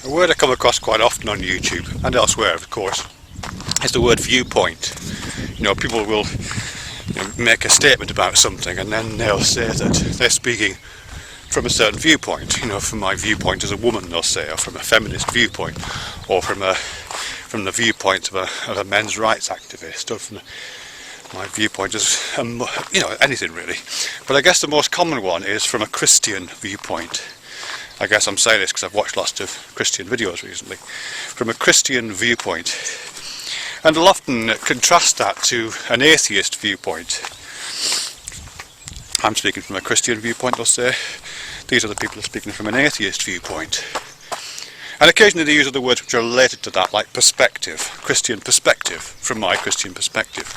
A word I come across quite often on YouTube and elsewhere, of course, is the word viewpoint. You know, people will make a statement about something and then they'll say that they're speaking from a certain viewpoint. You know, from my viewpoint as a woman, they'll say, or from a feminist viewpoint, or from the viewpoint of a men's rights activist, or from my viewpoint as anything really. But I guess the most common one is from a Christian viewpoint. I guess I'm saying this because I've watched lots of Christian videos recently. From a Christian viewpoint. And I'll often contrast that to an atheist viewpoint. I'm speaking from a Christian viewpoint, I'll say. These are the people who are speaking from an atheist viewpoint. And occasionally they use other words which are related to that, like perspective, Christian perspective, from my Christian perspective.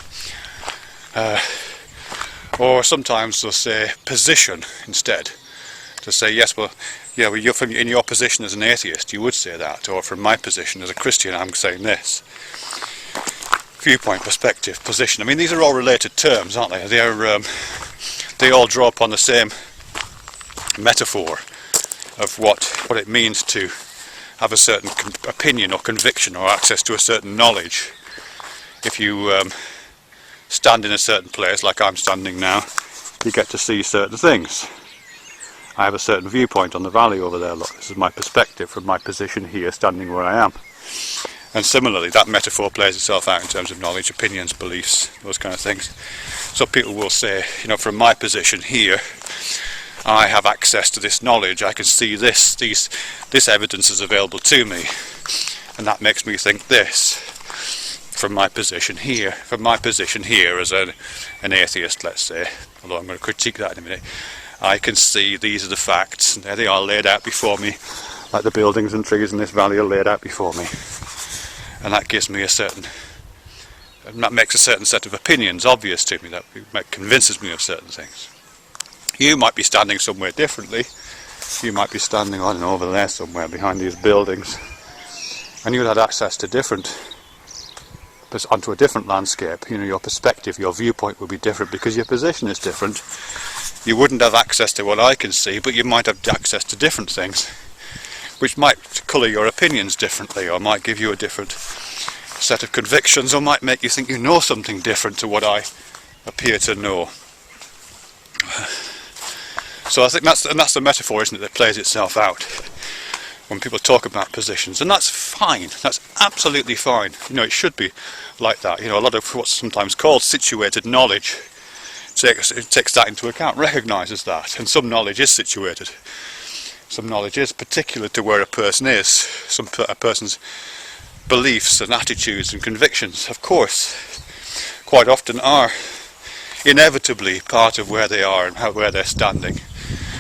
Or sometimes they'll say position instead. To say, yes, well, you're in your position as an atheist, you would say that. Or from my position as a Christian, I'm saying this. Viewpoint, perspective, position. I mean, these are all related terms, aren't they? They all draw upon the same metaphor of what it means to have a certain opinion or conviction or access to a certain knowledge. If you stand in a certain place, like I'm standing now, you get to see certain things. I have a certain viewpoint on the valley over there. Look, this is my perspective from my position here, standing where I am. And similarly, that metaphor plays itself out in terms of knowledge, opinions, beliefs, those kind of things. So people will say, from my position here, I have access to this knowledge, I can see this evidence is available to me, and that makes me think this. From my position here as an atheist, let's say, although I'm going to critique that in a minute, I can see these are the facts, and there they are laid out before me, like the buildings and trees in this valley are laid out before me. And that gives me that makes a certain set of opinions obvious to me, that convinces me of certain things. You might be standing somewhere differently. You might be standing, I don't know, over there somewhere behind these buildings, and you had access to onto a different landscape. Your perspective, your viewpoint would be different because your position is different. You wouldn't have access to what I can see, but you might have access to different things, which might colour your opinions differently, or might give you a different set of convictions, or might make you think you know something different to what I appear to know. So I think that's the metaphor, isn't it, that plays itself out when people talk about positions, and that's fine. That's absolutely fine. It should be like that. A lot of what's sometimes called situated knowledge takes that into account, recognises that, and some knowledge is situated. Some knowledge is particular to where a person is, a person's beliefs and attitudes and convictions, of course, quite often are inevitably part of where they are and where they're standing.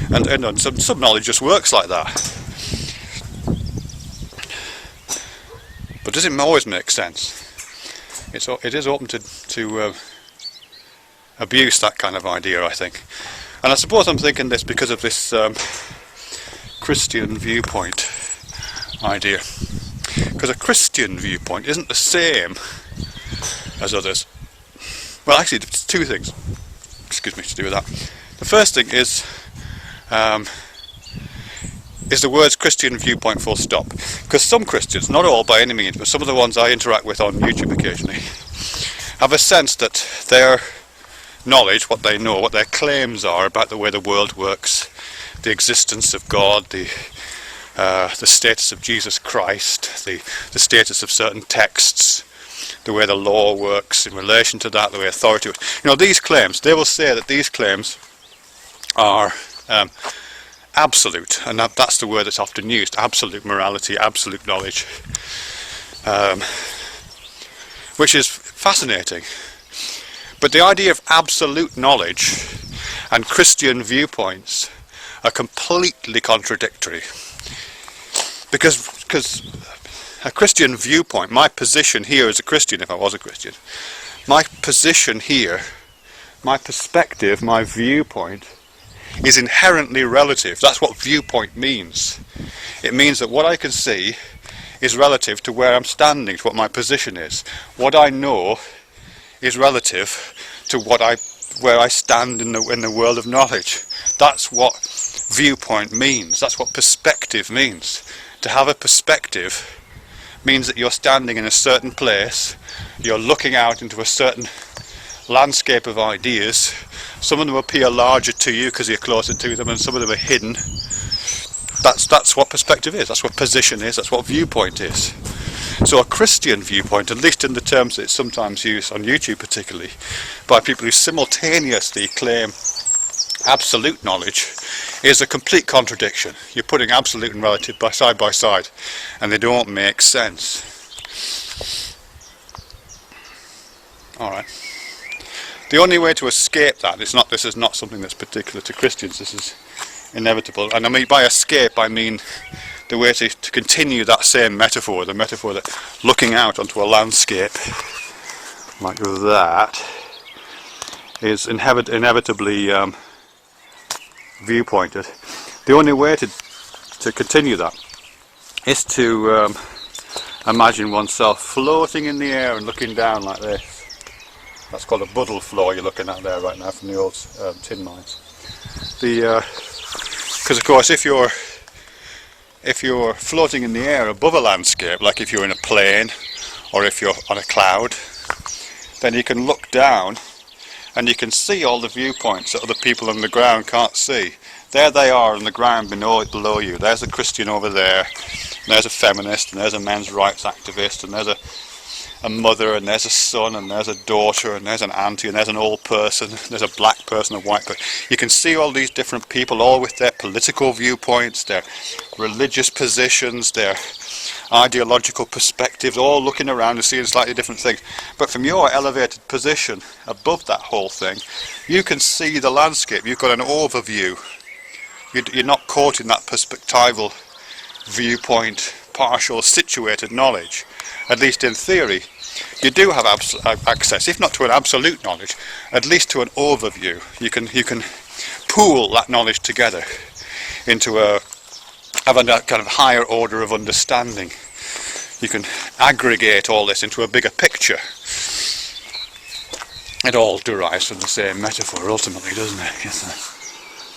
And some knowledge just works like that. But does it always make sense? It is open to abuse, that kind of idea, I think. And I suppose I'm thinking this because of this Christian viewpoint idea. Because a Christian viewpoint isn't the same as others. Well, actually, it's two things, to do with that. The first thing is the words Christian viewpoint full stop. Because some Christians, not all by any means, but some of the ones I interact with on YouTube occasionally, have a sense that their knowledge, what they know, what their claims are about the way the world works, the existence of God, the status of Jesus Christ, the status of certain texts, the way the law works in relation to that, the way authority works. These claims, they will say that these claims are absolute, and that's the word that's often used, absolute morality, absolute knowledge, which is fascinating. But the idea of absolute knowledge and Christian viewpoints are completely contradictory. Because a Christian viewpoint, my position here as a Christian, if I was a Christian, my position here, my perspective, my viewpoint, is inherently relative. That's what viewpoint means. It means that what I can see is relative to where I'm standing, to what my position is. What I know is relative to where I stand in the world of knowledge. That's what viewpoint means. That's what perspective means. To have a perspective means that you're standing in a certain place, you're looking out into a certain landscape of ideas. Some of them appear larger to you because you're closer to them, and some of them are hidden. That's what perspective is, that's what position is, that's what viewpoint is. So a Christian viewpoint, at least in the terms that it's sometimes used on YouTube particularly, by people who simultaneously claim absolute knowledge, is a complete contradiction. You're putting absolute and relative side by side, and they don't make sense. Alright. The only way to escape that, this is not something that's particular to Christians, this is inevitable. And I mean, by escape I mean the way to continue that same metaphor, the metaphor that looking out onto a landscape like that is inevitably viewpointed. The only way to continue that is to imagine oneself floating in the air and looking down like this. That's called a buddle floor you're looking at there right now from the old tin mines. Because of course if you're floating in the air above a landscape, like if you're in a plane or if you're on a cloud, then you can look down and you can see all the viewpoints that other people on the ground can't see. There they are on the ground below you. There's a Christian over there, and there's a feminist, and there's a men's rights activist, and there's a mother, and there's a son, and there's a daughter, and there's an auntie, and there's an old person, there's a black person, a white person. You can see all these different people, all with their political viewpoints, their religious positions, their ideological perspectives, all looking around and seeing slightly different things. But from your elevated position above that whole thing, you can see the landscape. You've got an overview. You're not caught in that perspectival viewpoint, partial, situated knowledge. At least in theory, you do have access, if not to an absolute knowledge, at least to an overview. You can pool that knowledge together into a kind of higher order of understanding. You can aggregate all this into a bigger picture. It all derives from the same metaphor ultimately, doesn't it?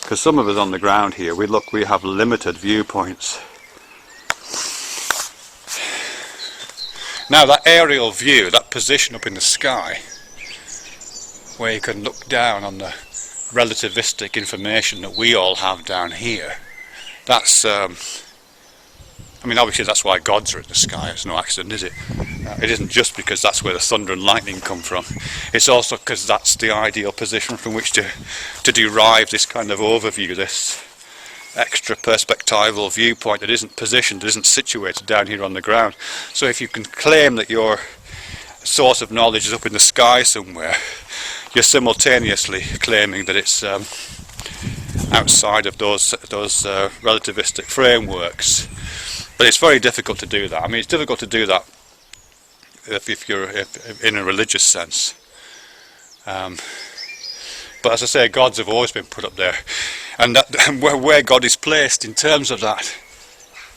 Because some of us on the ground here, we have limited viewpoints. Now that aerial view, that position up in the sky, where you can look down on the relativistic information that we all have down here, that's, I mean obviously that's why gods are in the sky, it's no accident, is it? It isn't just because that's where the thunder and lightning come from, it's also because that's the ideal position from which to derive this kind of overview, this extra perspectival viewpoint that isn't positioned, that isn't situated down here on the ground. So if you can claim that your source of knowledge is up in the sky somewhere, you're simultaneously claiming that it's outside of those relativistic frameworks. But it's very difficult to do that. I mean, it's difficult to do that if you're in a religious sense. But as I say, gods have always been put up there, and where God is placed in terms of that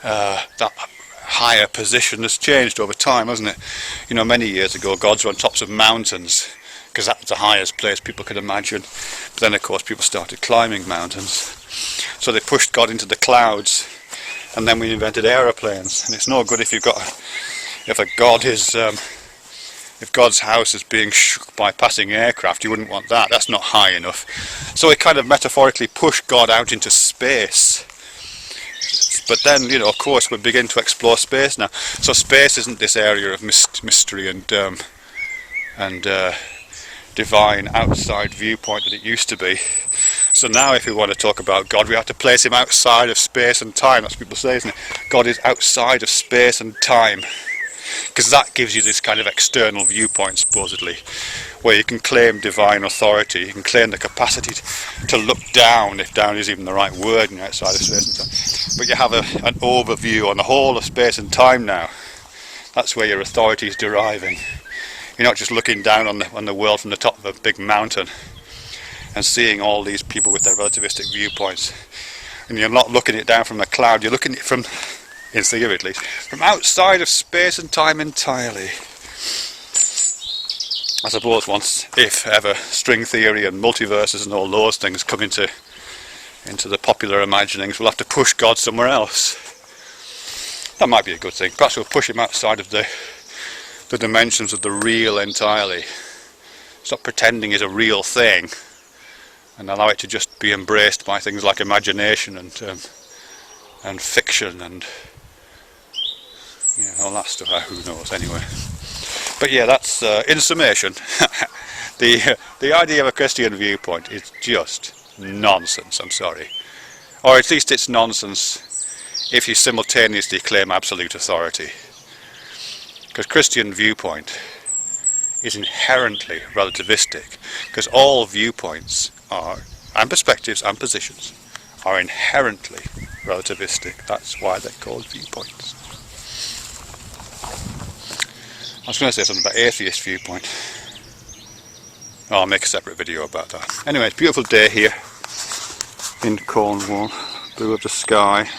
higher position has changed over time, hasn't it? You know, many years ago, gods were on tops of mountains because that was the highest place people could imagine. But then, of course, people started climbing mountains, so they pushed God into the clouds, and then we invented aeroplanes. And it's no good if if God's house is being shook by passing aircraft, you wouldn't want that. That's not high enough. So we kind of metaphorically push God out into space. But then, you know, of course, we begin to explore space now. So space isn't this area of mystery and divine outside viewpoint that it used to be. So now if we want to talk about God, we have to place him outside of space and time. That's what people say, isn't it? God is outside of space and time. Because that gives you this kind of external viewpoint, supposedly, where you can claim divine authority, you can claim the capacity to look down, if down is even the right word, outside of space and time. But you have an overview on the whole of space and time now. That's where your authority is deriving. You're not just looking down on the world from the top of a big mountain and seeing all these people with their relativistic viewpoints. And you're not looking it down from a cloud, you're looking at it from, in theory at least, from outside of space and time entirely. I suppose once, if ever, string theory and multiverses and all those things come into the popular imaginings, we'll have to push God somewhere else. That might be a good thing. Perhaps we'll push him outside of the dimensions of the real entirely. Stop pretending it's a real thing and allow it to just be embraced by things like imagination and fiction and all that stuff. Who knows anyway. But yeah, that's in summation. the idea of a Christian viewpoint is just nonsense. I'm sorry, or at least it's nonsense if you simultaneously claim absolute authority. Because Christian viewpoint is inherently relativistic, because all viewpoints are, and perspectives and positions, are inherently relativistic. That's why they're called viewpoints. I was going to say something about atheist viewpoint. I'll make a separate video about that. Anyway, it's a beautiful day here in Cornwall. Blue of the sky.